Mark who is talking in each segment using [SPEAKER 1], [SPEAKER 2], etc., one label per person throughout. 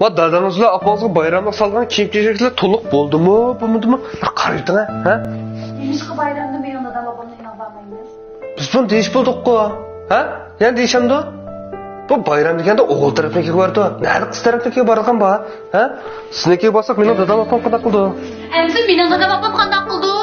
[SPEAKER 1] Va dadamızla apamızga bayramda salgan kiyim-kechaklar to'liq bo'ldimi, bo'lmadimi? Qarayting, ha?
[SPEAKER 2] Nechqa bayramda men dadam babamni inog'lamaymiz.
[SPEAKER 1] Biz buni deyish bo'ldik-ku, ha? Yana deyishamdi? Bu bayram deganda o'g'il tarafnikiga bordi. Nari qiz tarafnikiga borgan bu, ha? Siznikiga borsak, mening dadam apam qanday qildi?
[SPEAKER 2] Endi mening dadam apam qanday qildi?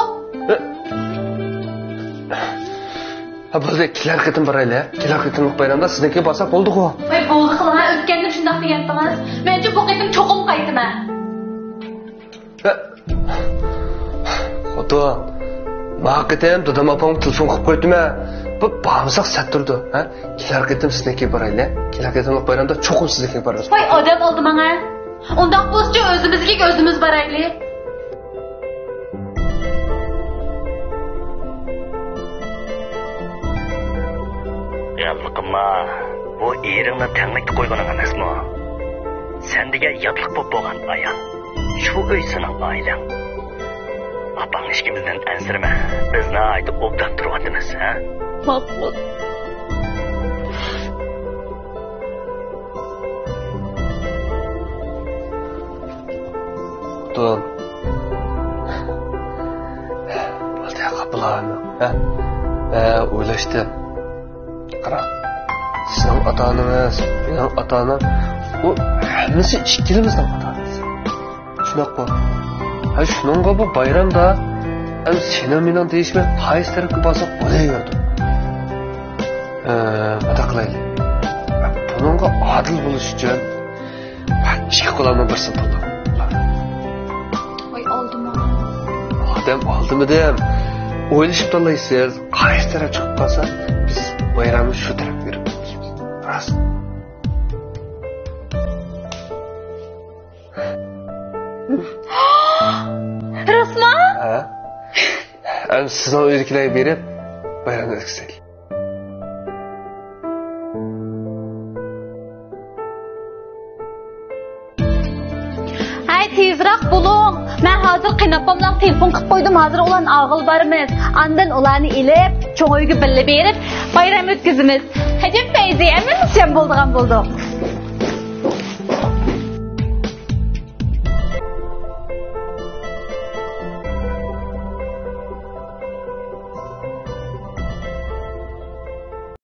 [SPEAKER 1] Ha, bo'ldi, kelar qitim boraylik. Kelar qitimlik bayramda siznikiga borsak bo'ldi-ku.
[SPEAKER 2] Voy, bo'ldi qilma, o'tganda shunday degandingiz. Mencha bu qitim cho'qim qaytma.
[SPEAKER 1] Xo'p. Maqatem dadam apam telefon qilib qo'ydimi? Bu bağımsak satırdı, ha? Kelar qitim siznikiga boraylik. Kelar qitimlik bayramda cho'qim siznikiga boramiz.
[SPEAKER 2] Voy, odam oldi menga. Undaq bo'lsa, o'zimizga o'zimiz boraylik.
[SPEAKER 3] Yalqınma, bu eringni tanglikka qo'yganing emasmi? Sen degan yotliq bo'lib bo'lgan ayol. Shu uy sening oilang. Apang ishkimizdan ansirma. Bizni aytib obdab turyapmiz, ha?
[SPEAKER 2] Maqbul.
[SPEAKER 1] Dur. Bo'ldi, qapilarmi, ha? O'ylashdim. Qara. Sizning ota-onangiz, mening ota-onam, u hammasi ikkilimizning ota-onamiz. Shunaqa. Ha, shuningga bu bayramda ham seni mening deyishmay qaysi tarafga borsak bo'laverdi. Nima qilaylik? Buningga adil bo'lish uchun ikki qo'limni bir siltadim.
[SPEAKER 2] Voy, oldimi?
[SPEAKER 1] Oldimi dem. O'ylashib tanlaysiz, qaysi taraf chiqib qolsa, biz bayramni shu tarafga berib o'tamiz. Rost.
[SPEAKER 2] Rostmi?
[SPEAKER 1] Ha? Ham sizning uydagilarga berib bayramni o'tkazsak.
[SPEAKER 2] Hay, tezroq bo'ling. Men hozir qiynapamdan telefon qilib qo'ydim. Hozir ularni og'il borimiz. Andan ularni ilib, cho'ng uyga birga berib, bayram o'tkazamiz. Hajab Fayziya, men sen bo'ldigan bo'ldim.